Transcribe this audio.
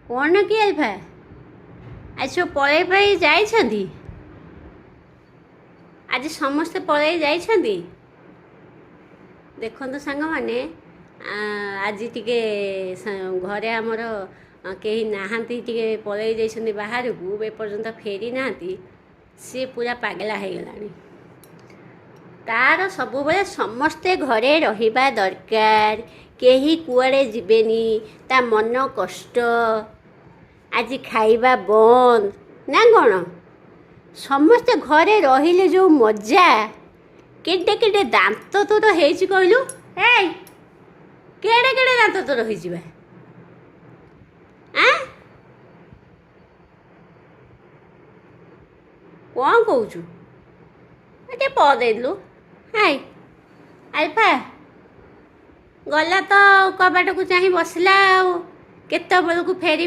କ'ଣ କି ଆଲଫା ଆଜି ସବୁ ପଳେଇ ଯାଇଛନ୍ତି? ଆଜି ସମସ୍ତେ ପଳେଇ ଯାଇଛନ୍ତି। ଦେଖନ୍ତୁ ସାଙ୍ଗମାନେ, ଆଜି ଟିକେ ଘରେ ଆମର କେହି ନାହାନ୍ତି, ଟିକେ ପଳେଇ ଯାଇଛନ୍ତି ବାହାରକୁ, ଏପର୍ଯ୍ୟନ୍ତ ଫେରି ନାହାନ୍ତି। ସିଏ ପୁରା ପାଗଳା ହେଇଗଲାଣି। ତାର ସବୁବେଳେ ସମସ୍ତେ ଘରେ ରହିବା ଦରକାର, କେହି କୁଆଡ଼େ ଯିବେନି, ତା ମନ କଷ୍ଟ। ଆଜି ଖାଇବା ବନ୍ଦ ନା କ'ଣ? ସମସ୍ତେ ଘରେ ରହିଲେ ଯେଉଁ ମଜା। କେଡ଼େ କେଡ଼େ ଦାନ୍ତ ତୋର ହେଇଛି କହିଲୁ? ଏଇ କେଡ଼େ କେଡ଼େ ଦାନ୍ତ ତୋର ହେଇଛି ବା? କ'ଣ କହୁଛୁ? ଟିକେ ଦେଇଦେଲୁ। ହାଇ ଆଲଫା ଗଲା ତ କବାଟକୁ ଚାହିଁ ବସିଲା। ଆଉ କେତେବେଳକୁ ଫେରିବ?